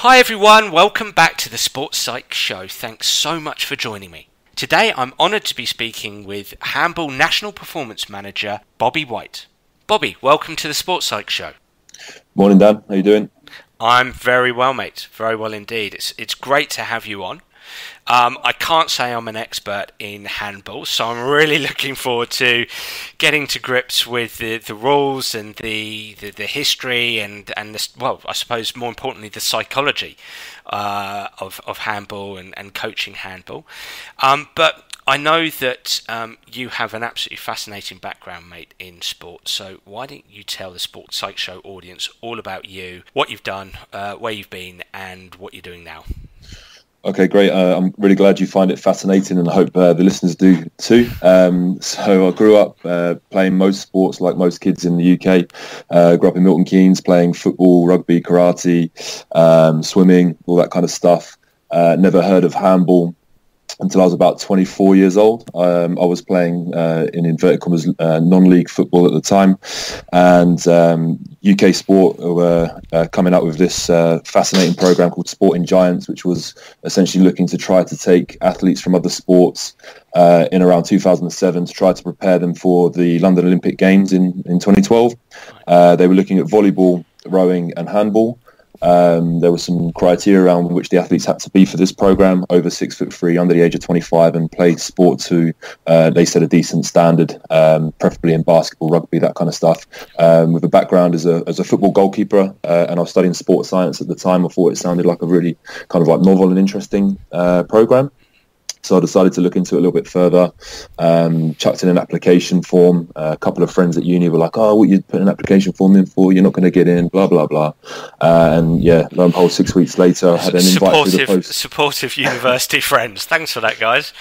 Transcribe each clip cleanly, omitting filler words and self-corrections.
Hi everyone, welcome back to the Sports Psych Show. Thanks so much for joining me. Today I'm honoured to be speaking with Handball National Performance Manager Bobby White. Bobby, welcome to the Sports Psych Show. Morning Dan, how you doing? I'm very well, mate. Very well indeed. It's great to have you on. I can't say I'm an expert in handball, so I'm really looking forward to getting to grips with the rules and the history and the, well, I suppose more importantly the psychology of handball and coaching handball. But I know that you have an absolutely fascinating background, mate, in sport. So why don't you tell the Sports Psych Show audience all about you, what you've done, where you've been, and what you're doing now? Okay, great. I'm really glad you find it fascinating, and I hope the listeners do too. So I grew up playing most sports like most kids in the UK. Grew up in Milton Keynes playing football, rugby, karate, swimming, all that kind of stuff. Never heard of handball until I was about 24 years old. I was playing in inverted commas non-league football at the time, and UK Sport were coming up with this fascinating program called Sporting Giants, which was essentially looking to try to take athletes from other sports in around 2007 to try to prepare them for the London Olympic Games in 2012. They were looking at volleyball, rowing and handball. There was some criteria around which the athletes had to be for this program: over 6'3", under the age of 25, and play sport to, they said, a decent standard, preferably in basketball, rugby, that kind of stuff. With a background as a football goalkeeper, and I was studying sports science at the time, I thought it sounded like a really kind of like novel and interesting program. So I decided to look into it a little bit further, chucked in an application form. A couple of friends at uni were like, "Oh, what you put an application form in for? You're not going to get in, blah, blah, blah." And yeah, lo and behold, 6 weeks later, I had an invite through the post. Supportive university friends. Thanks for that, guys.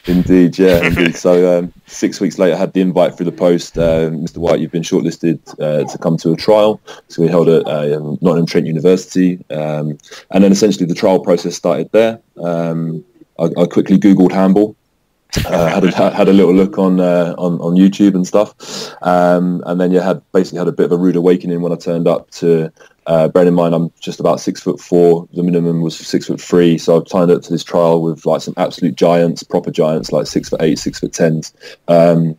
Indeed, yeah, indeed. So 6 weeks later, I had the invite through the post. Mr. White, you've been shortlisted to come to a trial. So we held it at Nottingham Trent University. And then essentially the trial process started there. I quickly Googled handball, had a little look on YouTube and stuff, and then basically had a bit of a rude awakening when I turned up to. Bearing in mind I'm just about 6'4", the minimum was 6'3", so I signed up to this trial with like some absolute giants, proper giants, like 6'8", 6'10".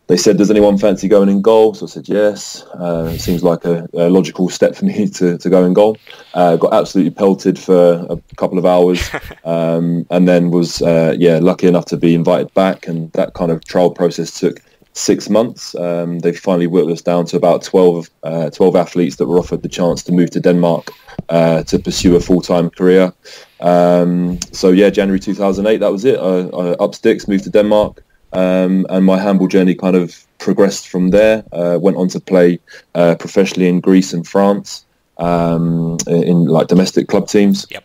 They said, "Does anyone fancy going in goal?" So I said yes. It seems like a logical step for me to go in goal. Got absolutely pelted for a couple of hours, and then was lucky enough to be invited back. And that kind of trial process took 6 months. They finally whittled us down to about 12 athletes that were offered the chance to move to Denmark to pursue a full-time career. So yeah, January 2008, that was it. I up sticks, moved to Denmark. And my handball journey kind of progressed from there. Went on to play professionally in Greece and France, in like domestic club teams. Yep.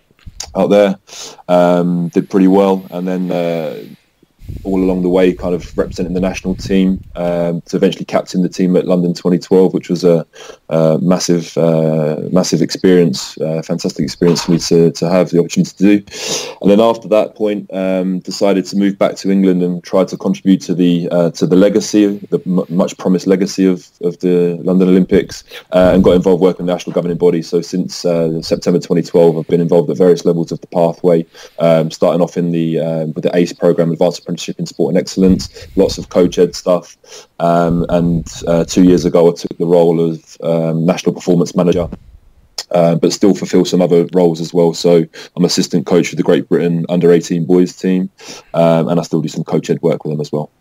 Out there. Did pretty well, and then all along the way kind of representing the national team, to eventually captain the team at London 2012, which was a massive experience, fantastic experience for me to have the opportunity to do. And then after that point, decided to move back to England and try to contribute to the legacy, the much promised legacy of the London Olympics, and got involved working in the national governing body. So since September 2012, I've been involved at various levels of the pathway, starting off in with the ACE program, Advanced Apprenticeship in Sport and Excellence, lots of coach-ed stuff, and 2 years ago I took the role of National Performance Manager, but still fulfill some other roles as well. So I'm assistant coach for the Great Britain under-18 boys team, and I still do some coach-ed work with them as well.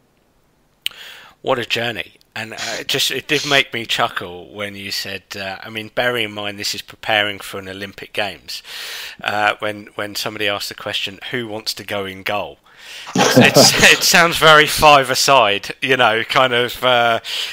What a journey. And it did make me chuckle when you said, I mean, bearing in mind this is preparing for an Olympic Games, when somebody asked the question, who wants to go in goal? It sounds very five-a-side, you know, kind of,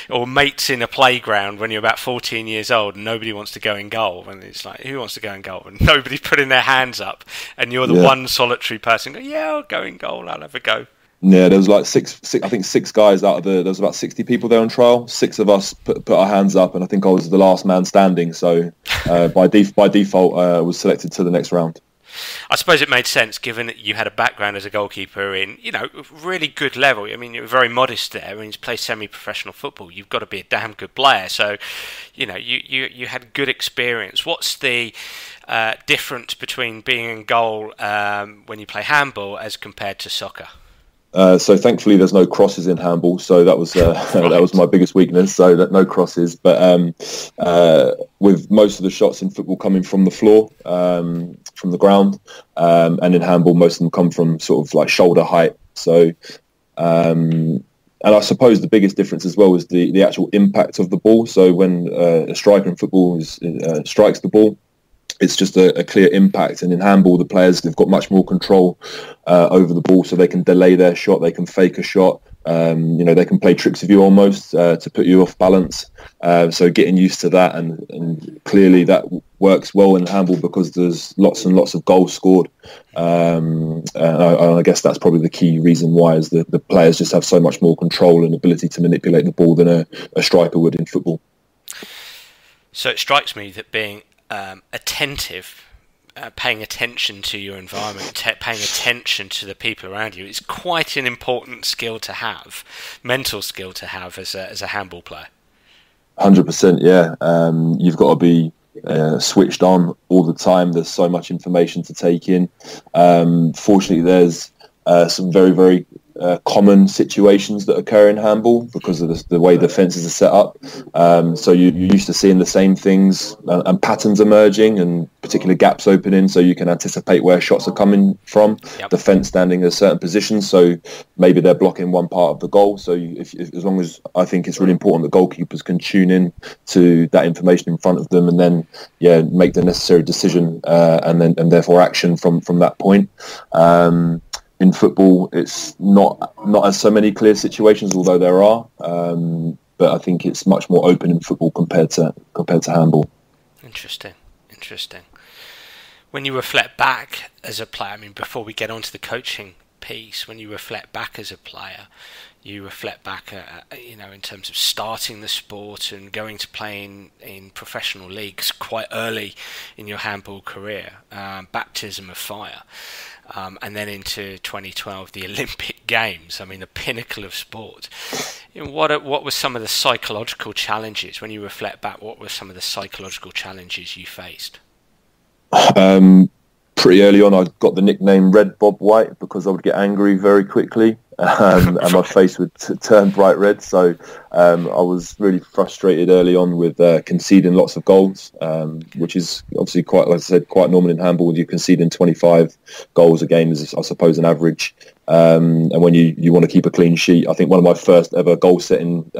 or mates in a playground when you're about 14 years old and nobody wants to go in goal. And it's like, who wants to go in goal? And nobody putting their hands up. And you're the one solitary person going, yeah, I'll go in goal, I'll have a go. Yeah, there was like six guys out of there was about 60 people there on trial. 6 of us put our hands up, and I think I was the last man standing. So by default, I was selected to the next round. I suppose it made sense given that you had a background as a goalkeeper in, really good level. I mean, you were very modest there. I mean, to play semi-professional football, you've got to be a damn good player. So, you had good experience. What's the difference between being in goal when you play handball as compared to soccer? So thankfully, there's no crosses in handball, so that was that was my biggest weakness. So that no crosses, but with most of the shots in football coming from the floor, from the ground, and in handball, most of them come from sort of like shoulder height. So, and I suppose the biggest difference as well is the actual impact of the ball. So when a striker in football strikes the ball, it's just a clear impact, and in handball the players, they've got much more control over the ball, so they can delay their shot, they can fake a shot, they can play tricks with you almost to put you off balance, so getting used to that, and clearly that works well in handball because there's lots and lots of goals scored, and I guess that's probably the key reason why is the players just have so much more control and ability to manipulate the ball than a striker would in football. So it strikes me that being attentive, paying attention to your environment, paying attention to the people around you is quite an important skill to have, mental skill to have as a handball player. 100%, yeah. You've got to be switched on all the time. There's so much information to take in. Fortunately, there's some very, very common situations that occur in handball because of the way the fences are set up. So you're used to seeing the same things and patterns emerging and particular gaps opening, so you can anticipate where shots are coming from. Yep. The fence standing in a certain position, so maybe they're blocking one part of the goal. So if as long as I think it's really important that goalkeepers can tune in to that information in front of them and then make the necessary decision and therefore action from that point. In football, it's not as so many clear situations, although there are. But I think it's much more open in football compared to handball. Interesting. When you reflect back as a player, I mean, before we get on to the coaching piece, when you reflect back as a player, you reflect back, in terms of starting the sport and going to play in professional leagues quite early in your handball career, baptism of fire. And then into 2012, the Olympic Games. I mean, the pinnacle of sport. What were some of the psychological challenges when you reflect back? What were some of the psychological challenges you faced? Pretty early on, I got the nickname Red Bob White because I would get angry very quickly, and my face would turn bright red. So I was really frustrated early on with conceding lots of goals, which is obviously quite, like I said, quite normal in handball. You're conceding 25 goals a game is, I suppose, an average. And when you want to keep a clean sheet, I think one of my first ever goal setting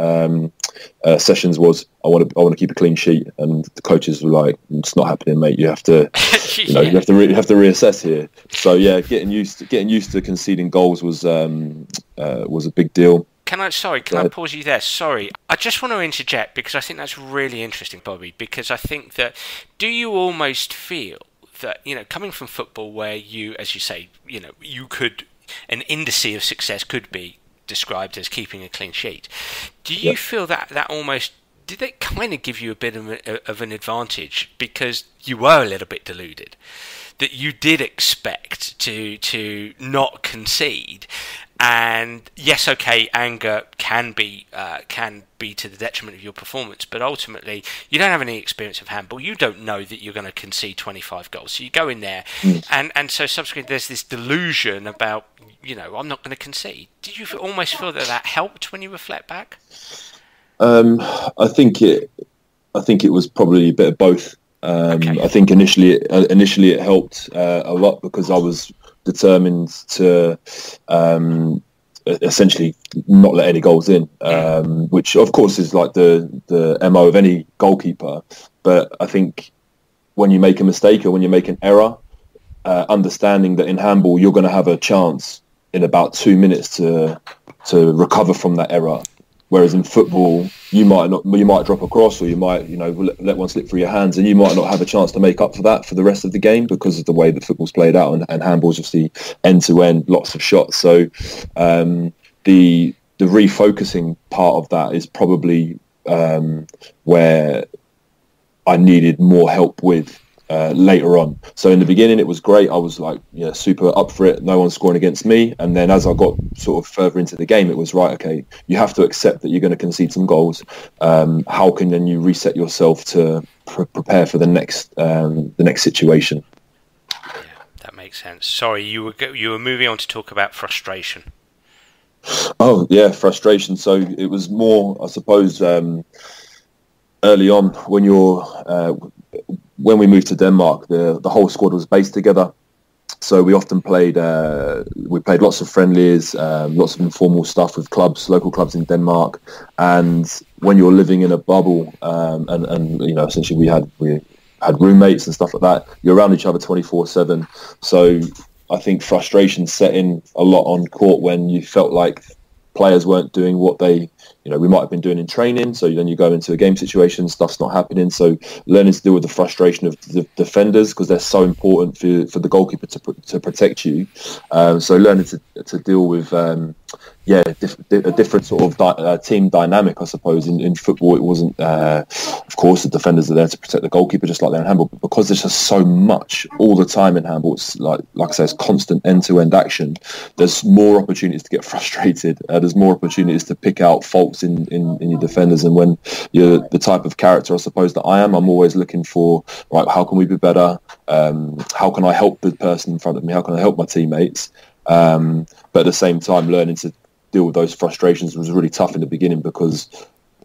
sessions was I want to keep a clean sheet, and the coaches were like, "It's not happening, mate. You have to, you have to reassess here." So getting used to conceding goals was a big deal. Can I pause you there? Sorry. I just want to interject because I think that's really interesting, Bobby, because I think that, do you almost feel that, coming from football where you, as you say, you could, an indice of success could be described as keeping a clean sheet. Do you feel that almost, did it kind of give you a bit of an advantage because you were a little bit deluded, that you did expect to not concede? And yes, okay, anger can be to the detriment of your performance, but ultimately you don't have any experience of handball. You don't know that you're going to concede 25 goals. So you go in there, and so subsequently there's this delusion about, I'm not going to concede. Did you almost feel that helped when you reflect back? I think it was probably a bit of both. Okay. I think initially it helped a lot because I was determined to essentially not let any goals in, which of course is like the MO of any goalkeeper. But I think when you make a mistake or when you make an error, understanding that in handball you're going to have a chance in about 2 minutes to recover from that error. Whereas in football, you might drop a cross, or you might, let one slip through your hands, and you might not have a chance to make up for that for the rest of the game because of the way that football's played out, and handball's obviously end to end, lots of shots. So the refocusing part of that is probably where I needed more help with. later on. So in the beginning, it was great. I was like, super up for it. No one's scoring against me. And then as I got sort of further into the game, it was right. Okay, you have to accept that you're going to concede some goals. How can then you reset yourself to prepare for the next situation? Yeah, that makes sense. Sorry, you were moving on to talk about frustration. Oh yeah, frustration. So it was more, I suppose, early on when we moved to Denmark, the whole squad was based together. So we often played lots of friendlies, lots of informal stuff with local clubs in Denmark. And when you're living in a bubble, and essentially we had roommates and stuff like that, you're around each other 24/7. So I think frustration set in a lot on court when you felt like players weren't doing what we might have been doing in training. So then you go into a game situation, stuff's not happening. So learning to deal with the frustration of the defenders, because they're so important for the goalkeeper to protect you. So learning to deal with a different sort of team dynamic, I suppose. In football, it wasn't, of course, the defenders are there to protect the goalkeeper, just like they're in handball. But because there's just so much all the time in handball, it's like I say, it's constant end-to-end action. There's more opportunities to get frustrated. There's more opportunities to pick out faults in your defenders. And when you're the type of character, I suppose, that I am, I'm always looking for, right, how can we be better? How can I help the person in front of me? How can I help my teammates? But at the same time, learning to deal with those frustrations was really tough in the beginning, because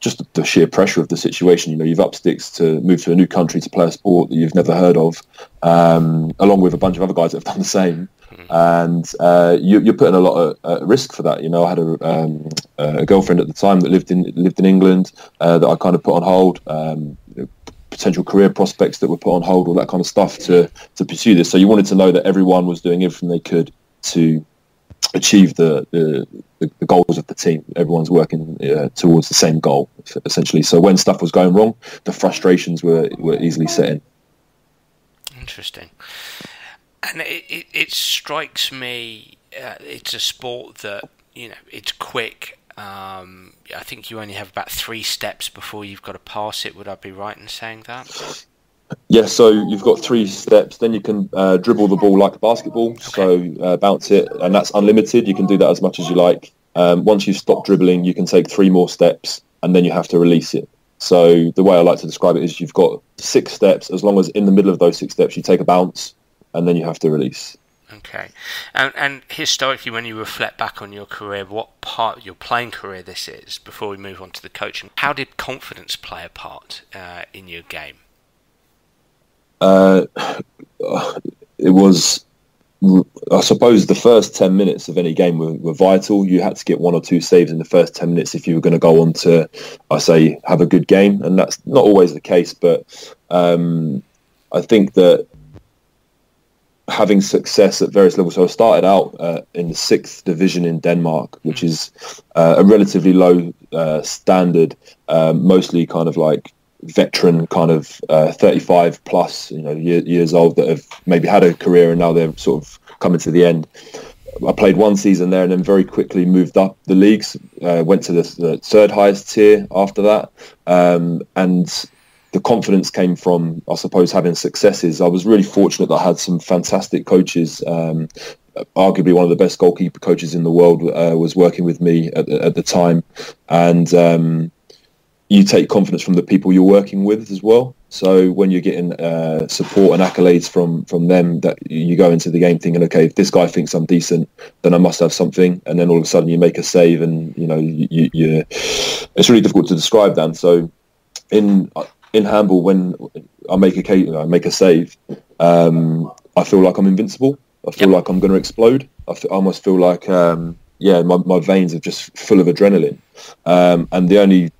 just the sheer pressure of the situation. You've up sticks to move to a new country to play a sport that you've never heard of, along with a bunch of other guys that have done the same. And you're putting a lot at risk for that. I had a girlfriend at the time that lived in England that I kind of put on hold. Potential career prospects that were put on hold, all that kind of stuff to pursue this. So you wanted to know that everyone was doing everything they could to achieve the goals of the team. Everyone's working towards the same goal, essentially. So when stuff was going wrong, the frustrations were easily set in. Interesting. And it strikes me, it's a sport that, it's quick. I think you only have about 3 steps before you've got to pass it. Would I be right in saying that? Yeah, so you've got 3 steps. Then you can dribble the ball like a basketball. Okay. So bounce it, and that's unlimited. You can do that as much as you like. Once you stop dribbling, you can take 3 more steps, and then you have to release it. So the way I like to describe it is you've got 6 steps. As long as in the middle of those 6 steps you take a bounce, and then you have to release. Okay. And historically, when you reflect back on your career, what part of your playing career this is, before we move on to the coaching, how did confidence play a part in your game? It was, I suppose, the first 10 minutes of any game were vital. You had to get 1 or 2 saves in the first 10 minutes if you were going to go on to, have a good game. And that's not always the case, but I think that having success at various levels. So I started out in the 6th division in Denmark, which is a relatively low standard, mostly kind of like veteran, kind of 35 plus, years old, that have maybe had a career and now they're sort of coming to the end. I played 1 season there and then very quickly moved up the leagues, went to the 3rd highest tier after that, and the confidence came from, I suppose, having successes. I was really fortunate that I had some fantastic coaches. Arguably one of the best goalkeeper coaches in the world was working with me at the time. And you take confidence from the people you're working with as well. So when you're getting support and accolades from them, that you go into the game thinking, okay, if this guy thinks I'm decent, then I must have something. And then all of a sudden you make a save, and it's really difficult to describe, Dan. So in handball, when I make a save, I feel like I'm invincible. I feel like I'm going to explode. I almost feel like my veins are just full of adrenaline. And the only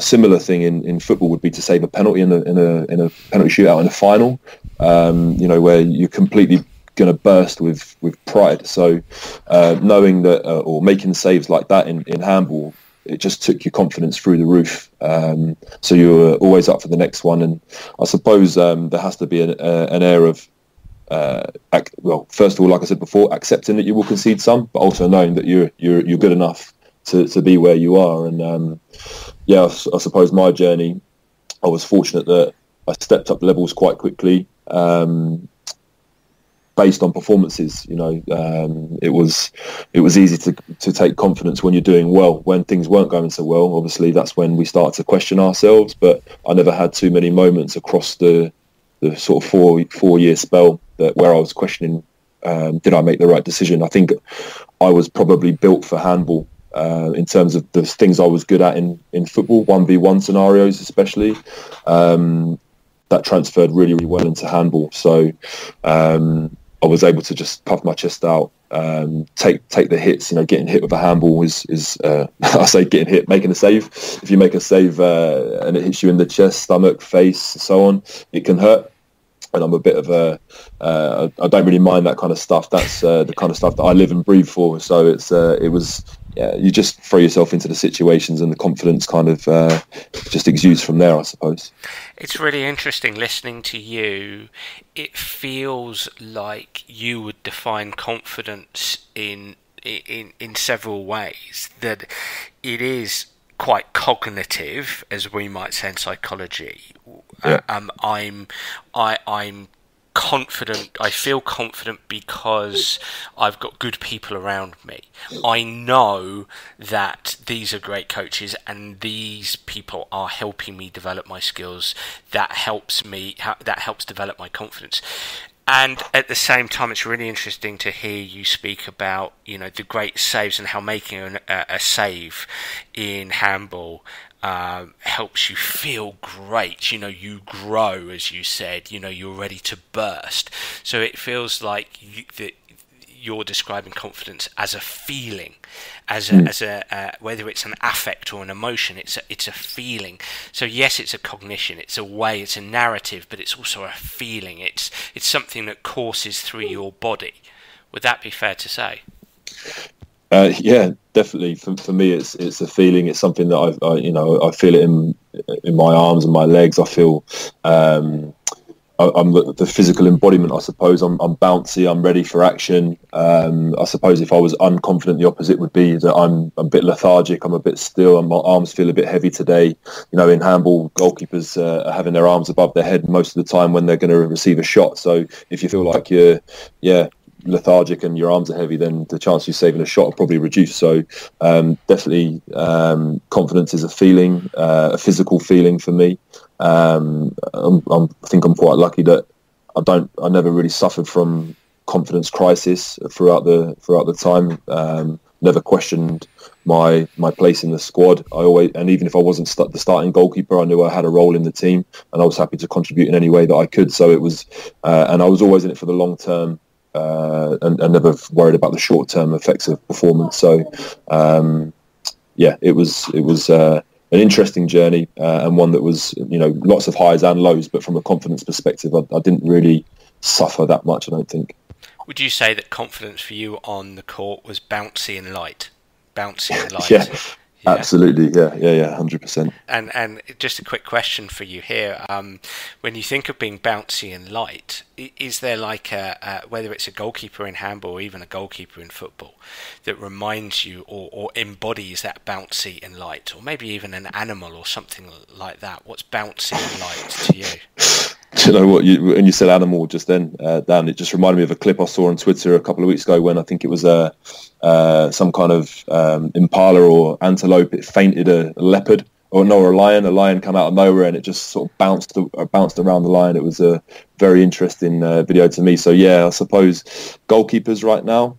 similar thing in football would be to save a penalty in a penalty shootout in a final. Where you're completely going to burst with pride. So knowing that or making saves like that in handball, it just took your confidence through the roof. So you were always up for the next one. And I suppose there has to be an air of, first of all, like I said before, accepting that you will concede some, but also knowing that you're good enough to be where you are. And I suppose my journey, I was fortunate that I stepped up levels quite quickly. Based on performances, it was easy to take confidence when you're doing well. When things weren't going so well, obviously that's when we start to question ourselves. But I never had too many moments across the sort of four-year spell where I was questioning, did I make the right decision? I think I was probably built for handball in terms of the things I was good at in football, 1v1 scenarios especially. That transferred really, really well into handball. So I was able to just puff my chest out, take the hits. Getting hit with a handball is I say getting hit, making a save. If you make a save and it hits you in the chest, stomach, face, so on, it can hurt. And I'm a bit of I don't really mind that kind of stuff. That's the kind of stuff that I live and breathe for. So it was, you just throw yourself into the situations and the confidence kind of just exudes from there, I suppose. It's really interesting listening to you. It feels like you would define confidence in several ways. That it is quite cognitive, as we might say in psychology. Yeah. I'm confident. I feel confident because I've got good people around me. I know that these are great coaches and these people are helping me develop my skills. That helps develop my confidence. And at the same time, it's really interesting to hear you speak about, the great saves and how making a save in handball helps you feel great. You grow, as you said. You're ready to burst. So it feels like you're describing confidence as a feeling, as a whether it's an affect or an emotion. It's a feeling. So yes, it's a cognition. It's a way. It's a narrative, but it's also a feeling. It's something that courses through your body. Would that be fair to say? Yeah, definitely. For me, it's a feeling. It's something that I feel it in my arms and my legs. I feel I'm the physical embodiment, I suppose. I'm bouncy. I'm ready for action. I suppose if I was unconfident, the opposite would be that I'm a bit lethargic. I'm a bit still, and my arms feel a bit heavy today. In handball, goalkeepers are having their arms above their head most of the time when they're going to receive a shot. So if you feel like you're lethargic and your arms are heavy, then the chance of you saving a shot will probably reduce. So definitely confidence is a feeling, a physical feeling for me. I think I'm quite lucky that I never really suffered from confidence crisis throughout the time. Never questioned my place in the squad. And even if I wasn't the starting goalkeeper, I knew I had a role in the team, and I was happy to contribute in any way that I could. So it was, and I was always in it for the long term. And never worried about the short-term effects of performance. So, it was an interesting journey and one that was, lots of highs and lows. But from a confidence perspective, I didn't really suffer that much, I don't think. Would you say that confidence for you on the court was bouncy and light? Yeah. Absolutely, yeah, 100%. And just a quick question for you here: when you think of being bouncy and light, is there like whether it's a goalkeeper in handball or even a goalkeeper in football that reminds you or embodies that bouncy and light, or maybe even an animal or something like that? What's bouncy and light to you? Do you know what? When you said animal just then, Dan, it just reminded me of a clip I saw on Twitter a couple of weeks ago when I think it was some kind of impala or antelope. It fainted a leopard or a lion. A lion came out of nowhere and it just sort of bounced around the lion. It was a very interesting video to me. So yeah, I suppose goalkeepers right now,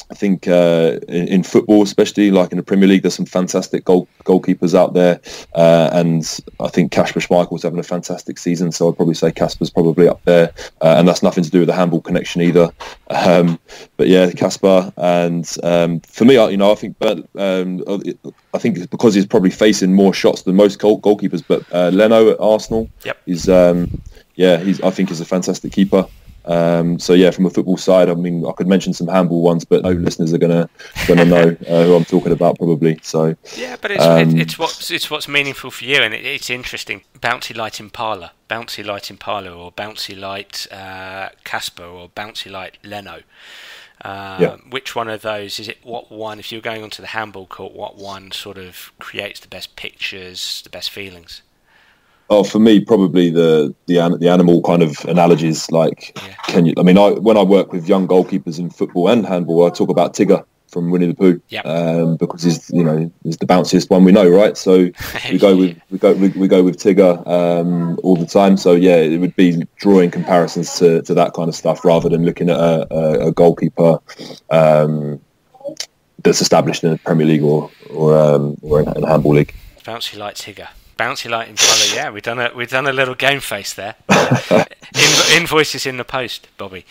I think in football, especially like in the Premier League, there's some fantastic goalkeepers out there, and I think Kasper Schmeichel's having a fantastic season. So I'd probably say Kasper's probably up there, and that's nothing to do with the handball connection either. But yeah, Kasper, and for me, I think I think it's because he's probably facing more shots than most goalkeepers. But Leno at Arsenal, yep. I think he's a fantastic keeper. So yeah, from a football side, I mean, I could mention some handball ones, but no listeners are gonna know who I'm talking about probably. So yeah, but it's what's meaningful for you, and it's interesting. Bouncy light Impala, or bouncy light Kasper, or bouncy light Leno. Which one of those is it? What one? If you're going onto the handball court, what one sort of creates the best pictures, the best feelings? Oh, for me, probably the animal kind of analogies. Like, when I work with young goalkeepers in football and handball, I talk about Tigger from Winnie the Pooh, because he's the bounciest one we know, right? So we go with Tigger all the time. So yeah, it would be drawing comparisons to that kind of stuff rather than looking at a goalkeeper that's established in the Premier League or in a handball league. Bouncy like Tigger. Bouncy light in colour, yeah. We've done a little game face there. Invoices in the post, Bobby.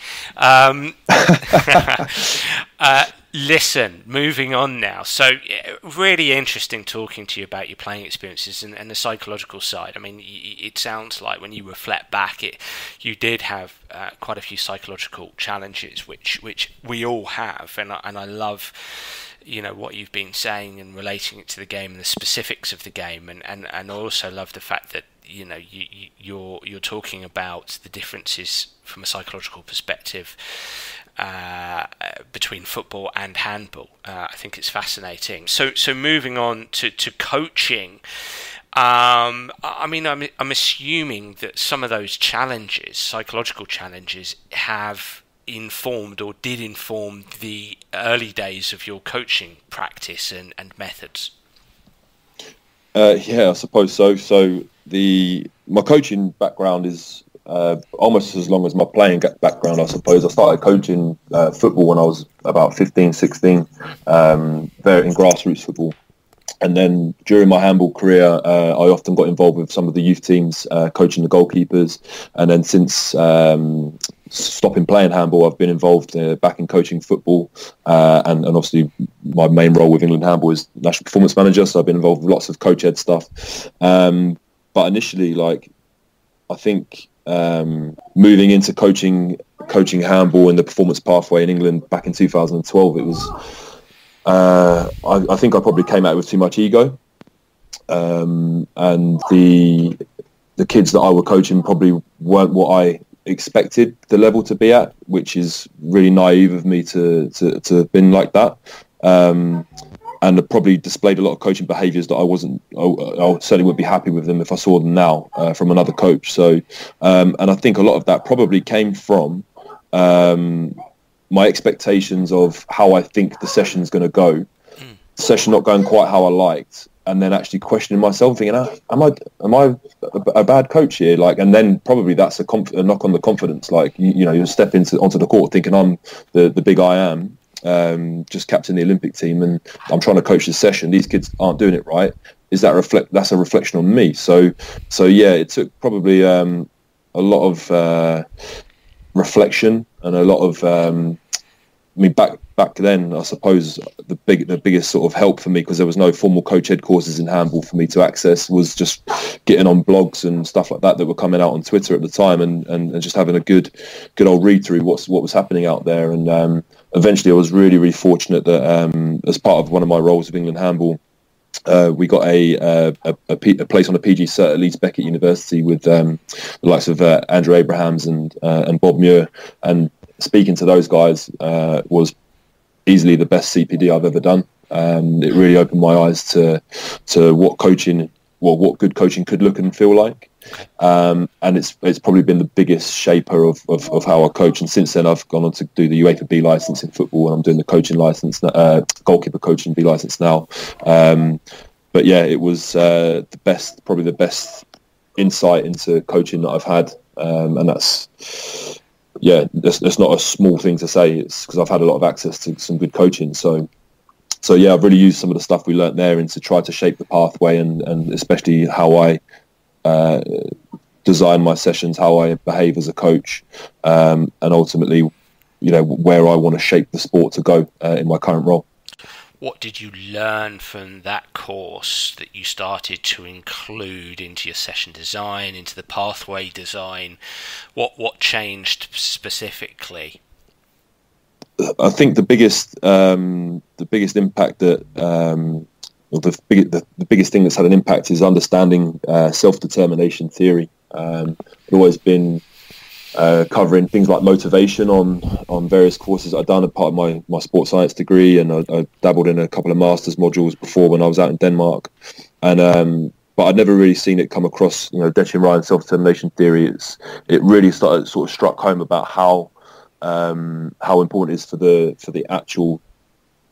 Listen, moving on now. So, really interesting talking to you about your playing experiences and the psychological side. I mean, it sounds like when you reflect back, you did have quite a few psychological challenges, which we all have, and I love what you've been saying and relating it to the game and the specifics of the game, and I also love the fact that you're talking about the differences from a psychological perspective between football and handball. I think it's fascinating. So moving on to coaching. I'm assuming that some of those challenges, psychological challenges, have informed or did inform the early days of your coaching practice and methods. Yeah, I suppose so. So my coaching background is almost as long as my playing background, I suppose. I started coaching football when I was about 15, 16, there in grassroots football. And then during my handball career, I often got involved with some of the youth teams, coaching the goalkeepers. And then since stopping playing handball, I've been involved back in coaching football. And obviously my main role with England Handball is national performance manager. So I've been involved with lots of coach ed stuff. But initially, I think moving into coaching handball in the performance pathway in England back in 2012, it was... I think I probably came out with too much ego, and the kids that I were coaching probably weren't what I expected the level to be at, which is really naive of me to have been like that, and I probably displayed a lot of coaching behaviours that I certainly wouldn't be happy with them if I saw them now from another coach. So, and I think a lot of that probably came from my expectations of how I think the session's going to go, the session not going quite how I liked, and then actually questioning myself, thinking, am I a bad coach here? And then probably that's a knock on the confidence. You step onto the court thinking I'm the big I am, just captain the Olympic team, and I'm trying to coach this session. These kids aren't doing it right. Is that that's a reflection on me? So yeah, it took probably a lot of reflection and a lot of back then, I suppose the biggest sort of help for me, because there was no formal coach ed courses in handball for me to access, was just getting on blogs and stuff like that were coming out on Twitter at the time, and just having a good old read through what was happening out there. And eventually I was really, really fortunate that as part of one of my roles with England Handball, we got a place on a PG cert at Leeds Beckett University with the likes of Andrew Abrahams and Bob Muir, and speaking to those guys was easily the best CPD I've ever done. It really opened my eyes to what good coaching could look and feel like. And it's probably been the biggest shaper of how I coach. And since then, I've gone on to do the UEFA B license in football, and I'm doing the coaching license, goalkeeper coaching B license now. But yeah, it was probably the best insight into coaching that I've had, and that's. Yeah, that's not a small thing to say. It's because I've had a lot of access to some good coaching. So yeah, I've really used some of the stuff we learnt there to try to shape the pathway, and especially how I design my sessions, how I behave as a coach, and ultimately, where I want to shape the sport to go in my current role. What did you learn from that course that you started to include into your session design, into the pathway design? What changed specifically? I think the biggest impact that, the biggest thing that's had an impact is understanding self-determination theory. I've always been covering things like motivation on various courses I've done as part of my sports science degree, and I dabbled in a couple of master's modules before when I was out in Denmark, and but I'd never really seen it come across, Declan Ryan's self-determination theory. It really started sort of struck home about how important it is for the actual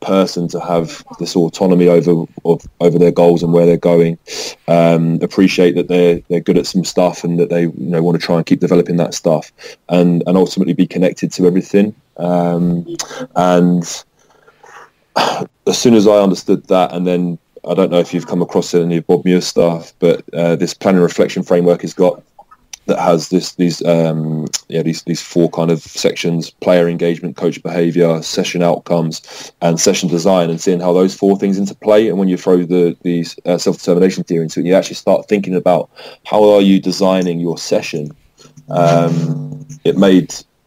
person to have this autonomy over their goals and where they're going. Appreciate that they're good at some stuff and that they want to try and keep developing that stuff, and ultimately be connected to everything. And as soon as I understood that, and then I don't know if you've come across any of Bob Muir's stuff, but this planning reflection framework he's got that has these four kind of sections: player engagement, coach behaviour, session outcomes, and session design, and seeing how those four things interplay. And when you throw these self-determination theory into it, you actually start thinking about how are you designing your session.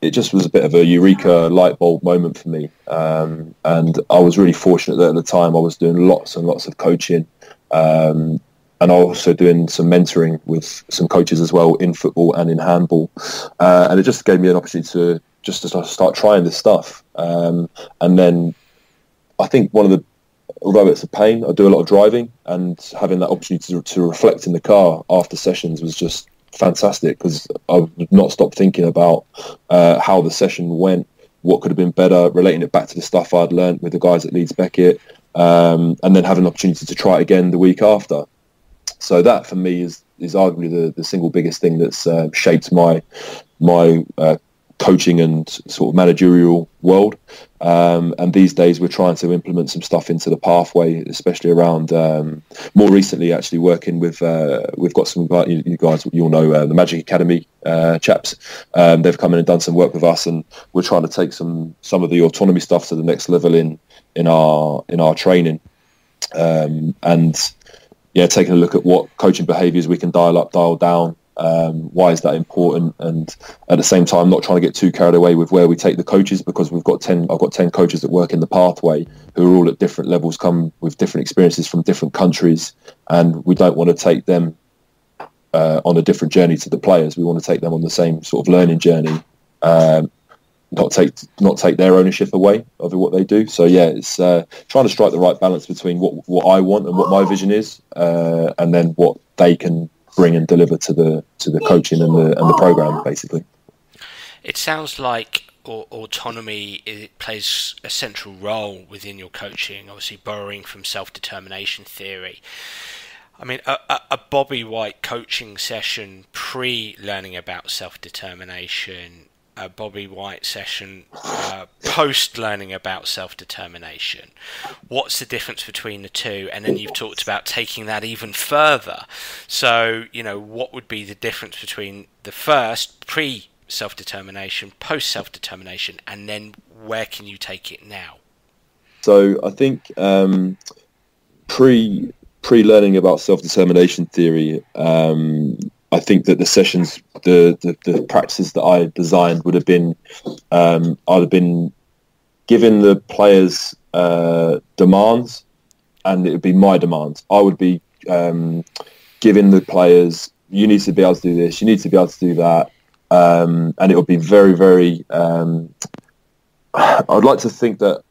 It just was a bit of a eureka light bulb moment for me. And I was really fortunate that at the time I was doing lots and lots of coaching, and also doing some mentoring with some coaches as well in football and in handball. And it just gave me an opportunity to just start trying this stuff. And then I think although it's a pain, I do a lot of driving, and having that opportunity to reflect in the car after sessions was just fantastic, because I would not stop thinking about how the session went, what could have been better, relating it back to the stuff I'd learned with the guys at Leeds Beckett, and then having an opportunity to try it again the week after. So that for me is arguably the single biggest thing that's shaped my coaching and sort of managerial world. And these days we're trying to implement some stuff into the pathway, especially around more recently actually working with we've got some you guys, you'll know the Magic Academy chaps. They've come in and done some work with us, and we're trying to take some of the autonomy stuff to the next level in our training, and taking a look at what coaching behaviours we can dial up, dial down. Why is that important? And at the same time, not trying to get too carried away with where we take the coaches, because I've got 10 coaches that work in the pathway who are all at different levels, come with different experiences from different countries, and we don't want to take them on a different journey to the players. We want to take them on the same sort of learning journey, not take their ownership away of what they do. So it's trying to strike the right balance between what I want and what my vision is, and then what they can bring and deliver to the coaching and the program, basically. It sounds like autonomy plays a central role within your coaching, obviously borrowing from self-determination theory. I mean, a Bobby White coaching session pre-learning about self-determination, a Bobby White session post-learning about self-determination. What's the difference between the two? And then you've talked about taking that even further. So, what would be the difference between the first, pre-self-determination, post-self-determination, and then where can you take it now? So I think pre-learning about self-determination theory, I think that the sessions, the practices that I designed would have been, I'd have been given the players demands, and it would be my demands. I would be giving the players, you need to be able to do this, you need to be able to do that, and it would be very, very. I'd like to think that.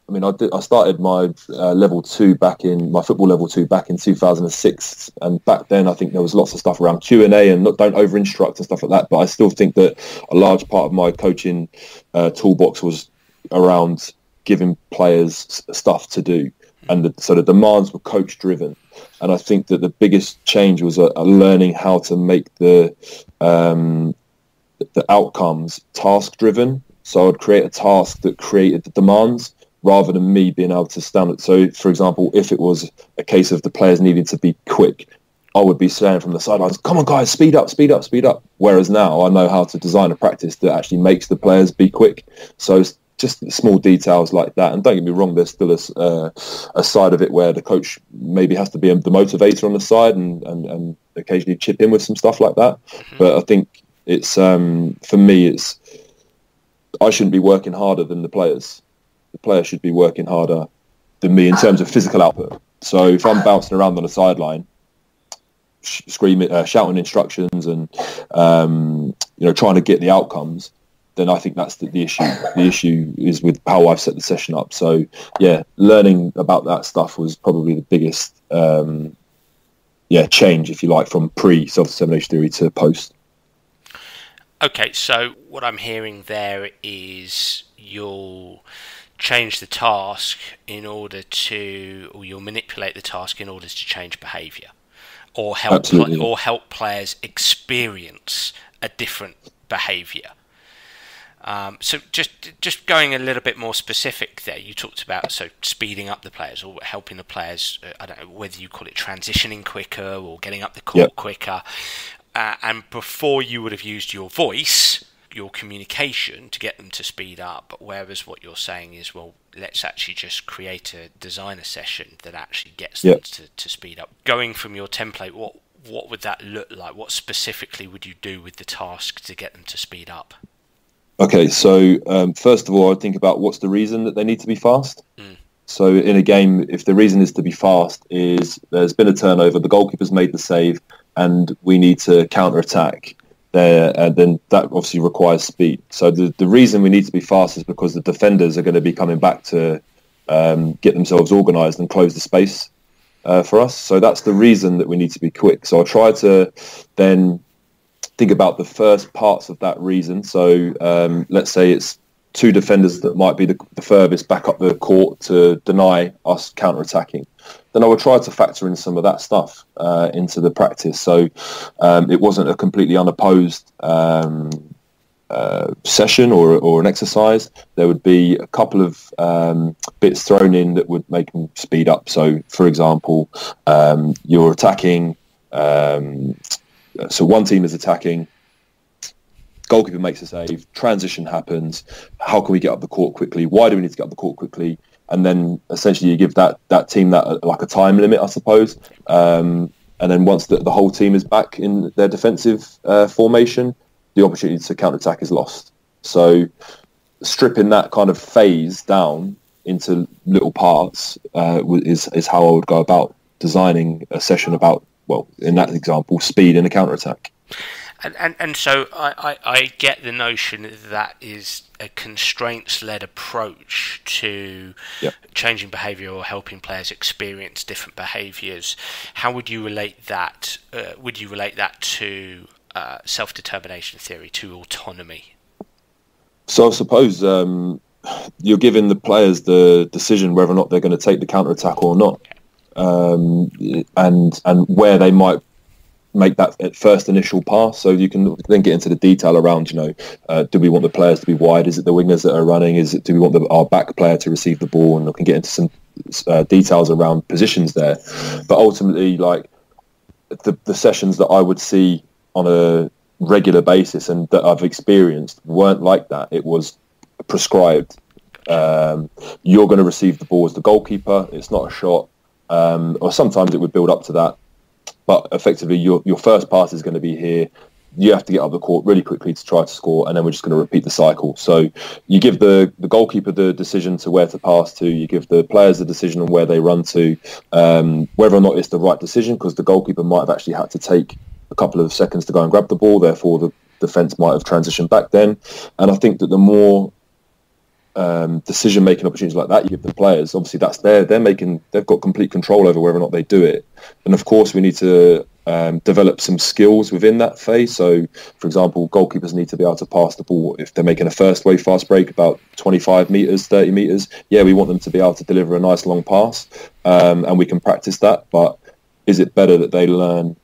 I mean, I started my level 2 my football level 2 back in 2006, and back then I think there was lots of stuff around Q&A and don't over-instruct and stuff like that. But I still think that a large part of my coaching toolbox was around giving players stuff to do, and so the demands were coach-driven. And I think that the biggest change was learning how to make the outcomes task-driven. So I'd create a task that created the demands, rather than me being able to stand it. So, for example, if it was a case of the players needing to be quick, I would be saying from the sidelines, come on guys, speed up, speed up, speed up. Whereas now I know how to design a practice that actually makes the players be quick. So it's just small details like that. And don't get me wrong, there's still a side of it where the coach maybe has to be the motivator on the side and occasionally chip in with some stuff like that. Mm-hmm. But I think it's, for me, I shouldn't be working harder than the players. The player should be working harder than me in terms of physical output. So if I'm bouncing around on the sideline, screaming, shouting instructions, and trying to get the outcomes, then I think that's the issue. The issue is with how I've set the session up. So learning about that stuff was probably the biggest change, if you like, from pre-self-determination theory to post. Okay, so what I'm hearing there is you'll change the task or you'll manipulate the task in order to change behaviour, or help players experience a different behaviour. So just going a little bit more specific there, you talked about speeding up the players or helping the players, I don't know whether you call it transitioning quicker or getting up the court quicker. And before you would have used your voice, your communication to get them to speed up. Whereas what you're saying is, well, let's actually just create a designer session that actually gets them to speed up. Going from your template, what would that look like? What specifically would you do with the task to get them to speed up? Okay, so first of all, I think about what's the reason that they need to be fast. So in a game, if the reason is to be fast is there's been a turnover, the goalkeeper's made the save, and we need to counter-attack there, then that obviously requires speed. So the reason we need to be fast is because the defenders are going to be coming back to get themselves organised and close the space for us. So that's the reason that we need to be quick. So I try to then think about the first parts of that reason. So let's say it's two defenders that might be the furthest back up the court to deny us counter-attacking. Then I would try to factor in some of that stuff into the practice. So it wasn't a completely unopposed session or an exercise. There would be a couple of bits thrown in that would make them speed up. So, for example, you're attacking. So one team is attacking. Goalkeeper makes a save. Transition happens. How can we get up the court quickly? Why do we need to get up the court quickly? And then essentially you give that team that like a time limit, I suppose. And then once the whole team is back in their defensive formation, the opportunity to counter-attack is lost. So stripping that kind of phase down into little parts is how I would go about designing a session about, well, in that example, speed in a counter-attack. And so I get the notion that is a constraints-led approach to changing behaviour or helping players experience different behaviours. How would you relate that? Would you relate that to self-determination theory, to autonomy? So I suppose you're giving the players the decision whether or not they're going to take the counter-attack or not, and where they might make that first initial pass. So you can then get into the detail around, do we want the players to be wide? Is it the wingers that are running? Do we want our back player to receive the ball? And we can get into some details around positions there. But ultimately, like the sessions that I would see on a regular basis and that I've experienced weren't like that. It was prescribed. You're going to receive the ball as the goalkeeper. It's not a shot. Or sometimes it would build up to that. But effectively, your first pass is going to be here. You have to get up the court really quickly to try to score, and then we're just going to repeat the cycle. So you give the goalkeeper the decision to where to pass to. You give the players the decision on where they run to, whether or not it's the right decision, because the goalkeeper might have actually had to take a couple of seconds to go and grab the ball. Therefore, the defence might have transitioned back then. And I think that the more decision-making opportunities like that you give the players, obviously that's they've got complete control over whether or not they do it. And of course we need to develop some skills within that phase. So for example, goalkeepers need to be able to pass the ball if they're making a first wave fast break about 25 meters, 30 meters. We want them to be able to deliver a nice long pass, and we can practice that. But is it better that they learn,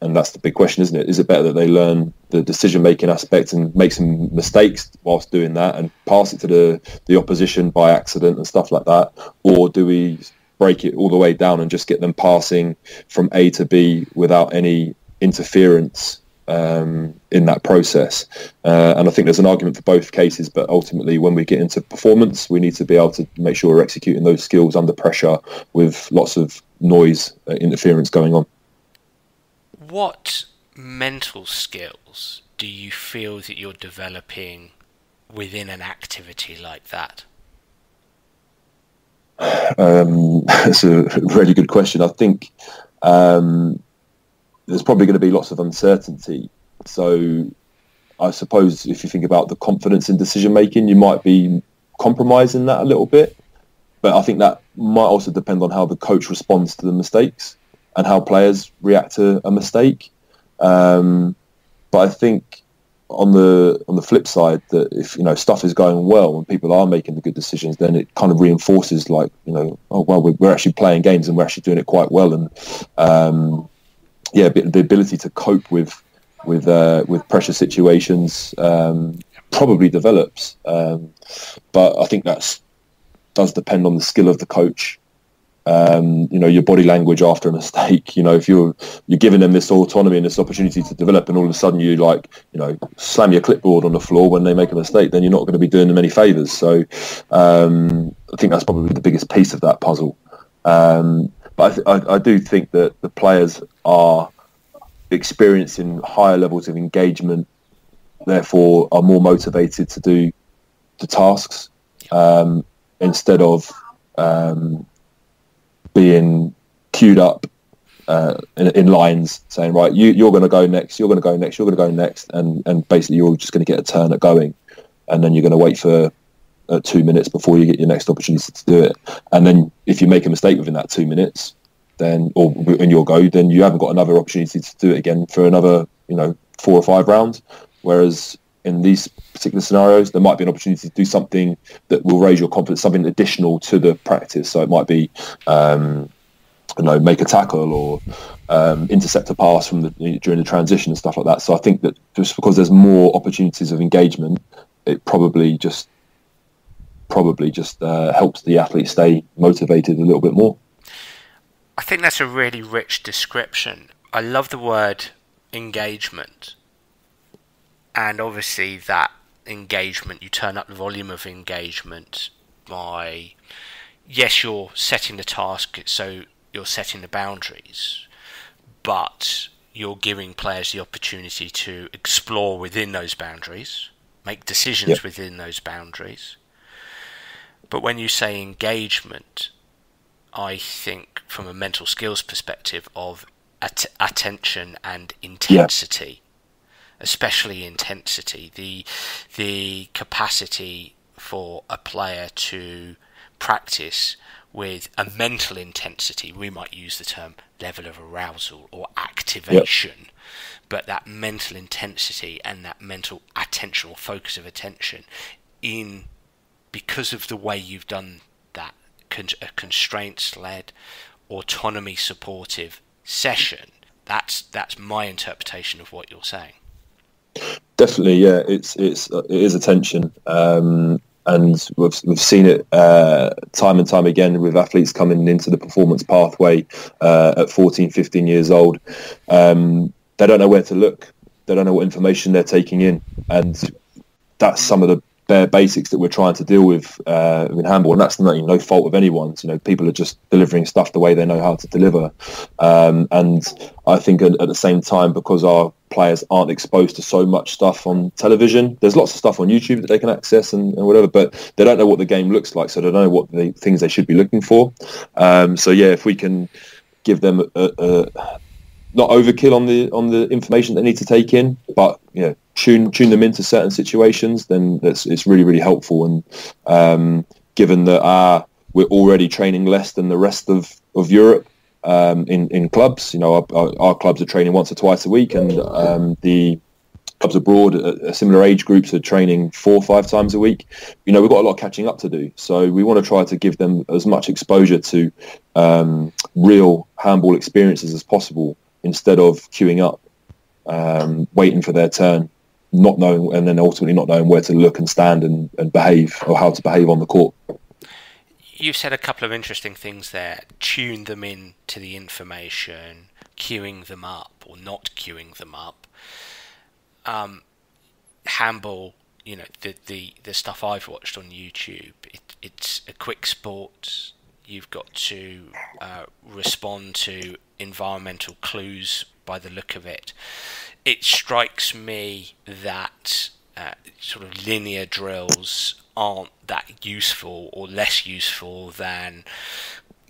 and that's the big question, isn't it? Is it better that they learn the decision-making aspect and make some mistakes whilst doing that and pass it to the opposition by accident and stuff like that? Or do we break it all the way down and just get them passing from A to B without any interference in that process? And I think there's an argument for both cases, but ultimately when we get into performance, we need to be able to make sure we're executing those skills under pressure with lots of noise interference going on. What mental skills do you feel that you're developing within an activity like that? That's a really good question. I think there's probably going to be lots of uncertainty. So I suppose if you think about the confidence in decision making, you might be compromising that a little bit. But I think that might also depend on how the coach responds to the mistakes. and how players react to a mistake. But I think on the flip side, that if stuff is going well and people are making the good decisions, then it kind of reinforces, like, oh well, we're actually playing games and we're actually doing it quite well, and the ability to cope with pressure situations probably develops. But I think that does depend on the skill of the coach. Your body language after a mistake. If you're giving them this autonomy and this opportunity to develop, and all of a sudden you slam your clipboard on the floor when they make a mistake, then you're not going to be doing them any favours. So I think that's probably the biggest piece of that puzzle. But I do think that the players are experiencing higher levels of engagement, therefore are more motivated to do the tasks instead of being queued up in lines saying, right, you're going to go next, you're going to go next, you're going to go next, and basically you're just going to get a turn at going, and then you're going to wait for 2 minutes before you get your next opportunity to do it. And then if you make a mistake within that 2 minutes, then, or in your go, then you haven't got another opportunity to do it again for another 4 or 5 rounds. Whereas in these particular scenarios, there might be an opportunity to do something that will raise your confidence, something additional to the practice. So it might be, make a tackle or intercept a pass during the transition and stuff like that. So I think that just because there's more opportunities of engagement, it probably just helps the athlete stay motivated a little bit more. I think that's a really rich description. I love the word engagement. And obviously that engagement, you turn up the volume of engagement by, yes, you're setting the task, so you're setting the boundaries, but you're giving players the opportunity to explore within those boundaries, make decisions within those boundaries. But when you say engagement, I think from a mental skills perspective of attention and intensity. Especially intensity, the capacity for a player to practice with a mental intensity. We might use the term level of arousal or activation, but that mental intensity and that mental attention or focus of attention because of the way you've done that, a constraints-led, autonomy-supportive session. That's my interpretation of what you're saying. Definitely, yeah. It is attention, and we've seen it time and time again with athletes coming into the performance pathway at 14, 15 years old. They don't know where to look. They don't know what information they're taking in, and that's some of the bare basics that we're trying to deal with in handball, and that's no fault of anyone's. People are just delivering stuff the way they know how to deliver, and I think at the same time, because our players aren't exposed to so much stuff on television, there's lots of stuff on YouTube that they can access and whatever, but they don't know what the game looks like, so they don't know what the things they should be looking for. So yeah, if we can give them not overkill on the information they need to take in, but tune them into certain situations, then it's really, really helpful. And given that we're already training less than the rest of Europe in clubs, our clubs are training once or twice a week, and the clubs abroad at similar age groups are training 4 or 5 times a week. We've got a lot of catching up to do, so we want to try to give them as much exposure to real handball experiences as possible, instead of queuing up, waiting for their turn, not knowing, and then ultimately not knowing where to look and stand and behave, or how to behave on the court. You've said a couple of interesting things there. Tune them in to the information, queuing them up or not queuing them up. Handball, the stuff I've watched on YouTube, it's a quick sport. You've got to respond to environmental clues by the look of it. It strikes me that sort of linear drills aren't that useful, or less useful than,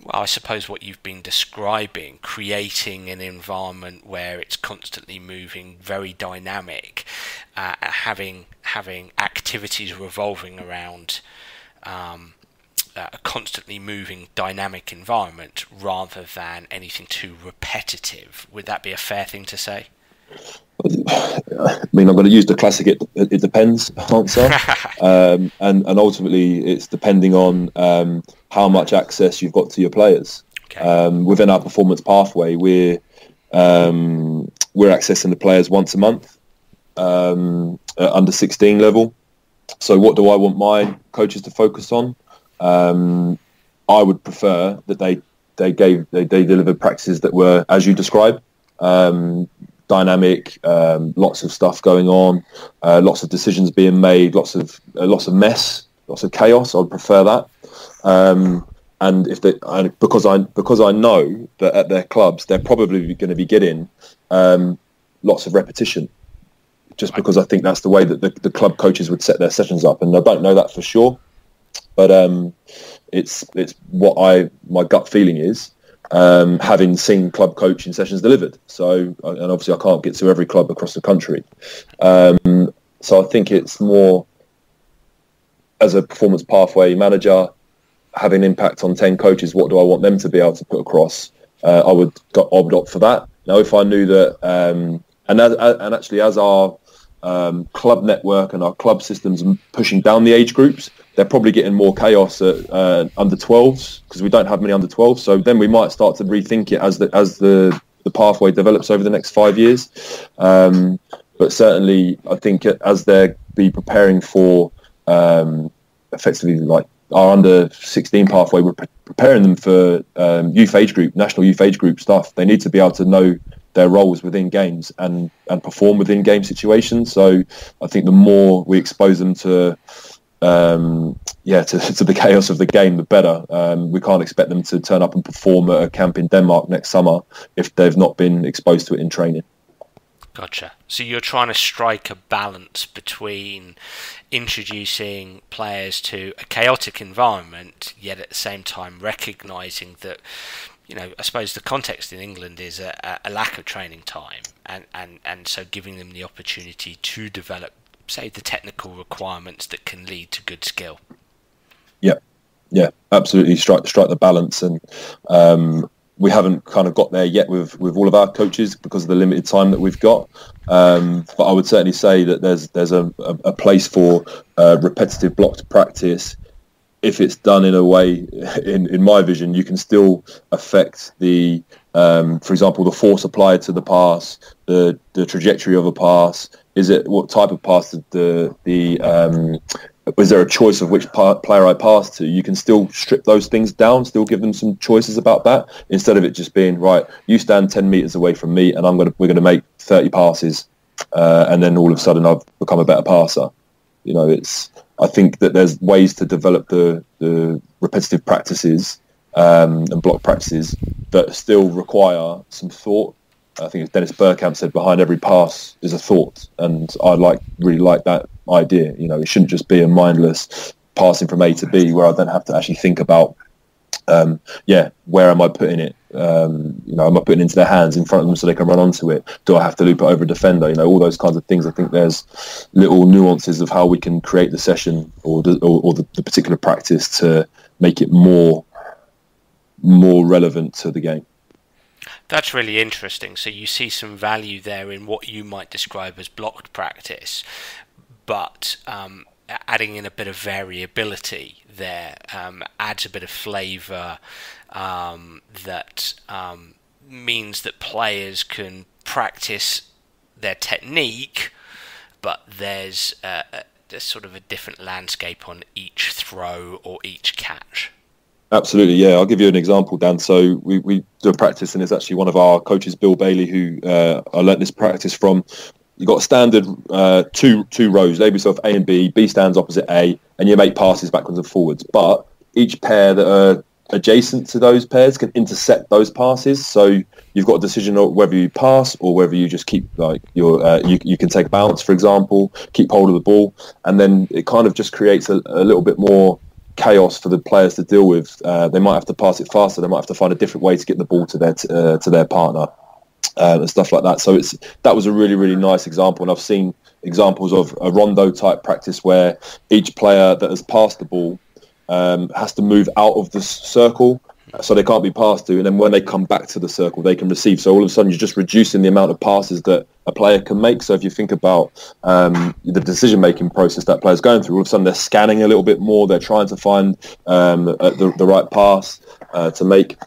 well, I suppose what you've been describing, creating an environment where it's constantly moving, very dynamic, having activities revolving around a constantly moving dynamic environment rather than anything too repetitive. Would that be a fair thing to say? I mean, I'm going to use the classic "it depends" answer, and ultimately it's depending on how much access you've got to your players. Okay. Within our performance pathway, we're accessing the players once a month at under 16 level. So, what do I want my coaches to focus on? I would prefer that they delivered practices that were, as you described, dynamic, lots of stuff going on, lots of decisions being made, lots of mess, lots of chaos. I'd prefer that. And because I know that at their clubs they're probably going to be getting lots of repetition, just because I think that's the way that the club coaches would set their sessions up, and I don't know that for sure, but it's what my gut feeling is. Having seen club coaching sessions delivered. So, and obviously I can't get to every club across the country. So I think it's more, as a performance pathway manager, having impact on 10 coaches, what do I want them to be able to put across? I would opt for that. Now, if I knew that, and actually as our club network and our club systems pushing down the age groups, they're probably getting more chaos at under 12s, because we don't have many under 12s. So then we might start to rethink it as the pathway develops over the next 5 years. But certainly, I think as they be preparing for effectively like our under 16 pathway, we're preparing them for national youth age group stuff. They need to be able to know their roles within games and perform within game situations. So I think the more we expose them to the chaos of the game, the better. We can't expect them to turn up and perform at a camp in Denmark next summer if they've not been exposed to it in training. Gotcha. So you're trying to strike a balance between introducing players to a chaotic environment, yet at the same time recognising that, I suppose the context in England is a lack of training time, and so giving them the opportunity to develop, say, the technical requirements that can lead to good skill. Yeah, absolutely. Strike the balance, and we haven't kind of got there yet with all of our coaches because of the limited time that we've got. But I would certainly say that there's a place for repetitive blocked practice. If it's done in a way, in my vision, you can still affect the, for example, the force applied to the pass, the trajectory of a pass. What type of pass is there a choice of which player I pass to? You can still strip those things down, still give them some choices about that, instead of it just being, right, you stand 10 metres away from me and we're going to make 30 passes, and then all of a sudden I've become a better passer. I think that there's ways to develop the repetitive practices and block practices that still require some thought. I think as Dennis Bergkamp said, behind every pass is a thought, and I really like that idea. It shouldn't just be a mindless passing from A to B where I don't have to actually think about, where am I putting it? Am I putting it into their hands in front of them so they can run onto it? Do I have to loop it over a defender? All those kinds of things. I think there's little nuances of how we can create the session or the particular practice to make it more relevant to the game. That's really interesting. So you see some value there in what you might describe as blocked practice, but adding in a bit of variability there adds a bit of flavour that means that players can practice their technique, but there's sort of a different landscape on each throw or each catch. Absolutely, yeah. I'll give you an example, Dan. So we do a practice, and it's actually one of our coaches, Bill Bailey, who I learnt this practice from. You've got a standard two rows. Label yourself A and B. B stands opposite A, and you make passes backwards and forwards. But each pair that are adjacent to those pairs can intercept those passes. So you've got a decision of whether you pass or whether you just keep you can take a bounce, for example, keep hold of the ball, and then it kind of just creates a little bit more chaos for the players to deal with. They might have to pass it faster. They might have to find a different way to get the ball to their partner, and stuff like that. So that was a really, really nice example. And I've seen examples of a rondo type practice where each player that has passed the ball has to move out of the circle, so they can't be passed to, and then when they come back to the circle, they can receive. So all of a sudden, you're just reducing the amount of passes that a player can make. So if you think about the decision-making process that player's going through, all of a sudden they're scanning a little bit more. They're trying to find the right pass to make,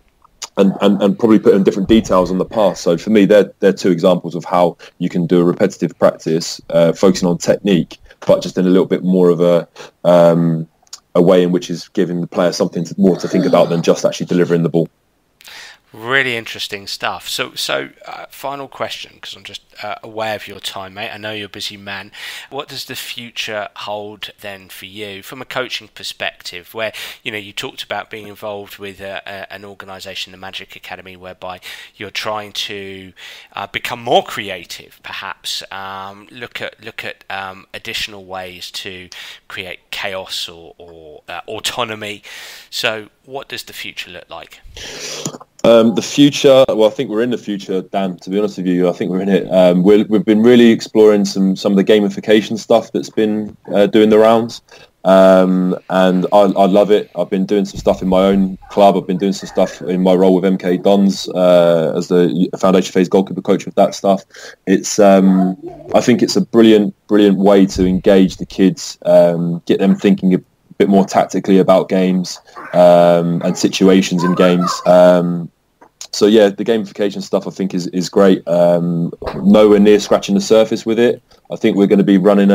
and probably put in different details on the pass. So for me, they're two examples of how you can do a repetitive practice, focusing on technique, but just in a little bit more of a way in which is giving the player something more to think about than just actually delivering the ball. Really interesting stuff. So final question, because I'm just aware of your time, mate. I know you're a busy man. What does the future hold then for you from a coaching perspective, where, you know, you talked about being involved with an organisation, the Magic Academy, whereby you're trying to become more creative, perhaps look at additional ways to create chaos or autonomy. So what does the future look like? The future, well, I think we're in the future, Dan, to be honest with you. I think we're in it. We've been really exploring some of the gamification stuff that's been doing the rounds. And I love it. I've been doing some stuff in my own club. I've been doing some stuff in my role with MK Dons as the foundation phase goalkeeper coach with that stuff. It's I think it's a brilliant way to engage the kids, get them thinking a bit more tactically about games and situations in games. So yeah, the gamification stuff I think is great. Nowhere near scratching the surface with it. I think we're going to be running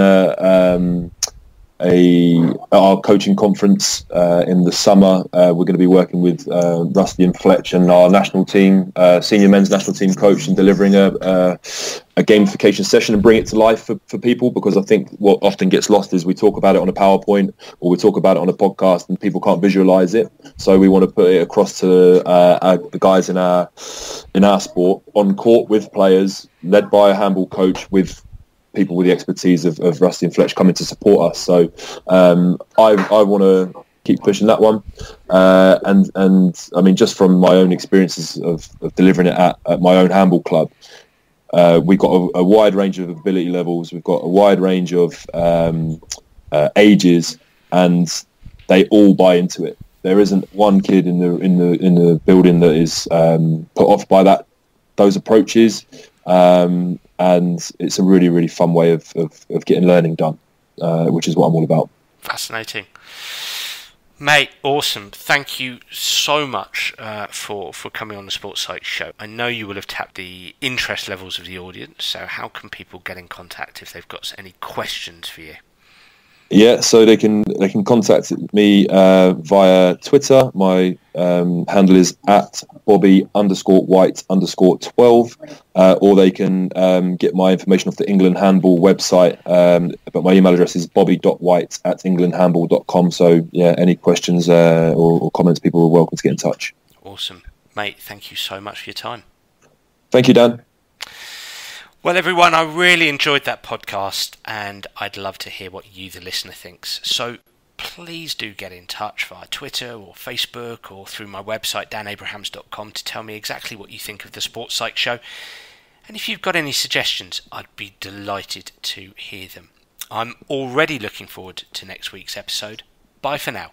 our coaching conference in the summer. We're going to be working with Rusty and Fletch and our national team, senior men's national team coach, and delivering a gamification session and bring it to life for people, because I think what often gets lost is we talk about it on a PowerPoint or we talk about it on a podcast and people can't visualize it. So we want to put it across to the guys in our sport on court with players, led by a handball coach, with people with the expertise of Rusty and Fletch coming to support us. So I want to keep pushing that one. And I mean, just from my own experiences of delivering it at my own handball club, we've got a wide range of ability levels. We've got a wide range of ages, and they all buy into it. There isn't one kid in the building that is put off by those approaches. And it's a really, really fun way of getting learning done, which is what I'm all about. Fascinating. Mate, awesome. Thank you so much for coming on the Sports Psych Show. I know you will have tapped the interest levels of the audience, so how can people get in contact if they've got any questions for you? Yeah, so they can contact me via Twitter. My handle is at Bobby_White_12, or they can get my information off the England Handball website. But my email address is bobby.white@englandhandball.com. So yeah, any questions or comments, people are welcome to get in touch. Awesome. Mate, thank you so much for your time. Thank you, Dan. Well, everyone, I really enjoyed that podcast, and I'd love to hear what you, the listener, thinks. So please do get in touch via Twitter or Facebook or through my website, danabrahams.com, to tell me exactly what you think of the Sports Psych Show. And if you've got any suggestions, I'd be delighted to hear them. I'm already looking forward to next week's episode. Bye for now.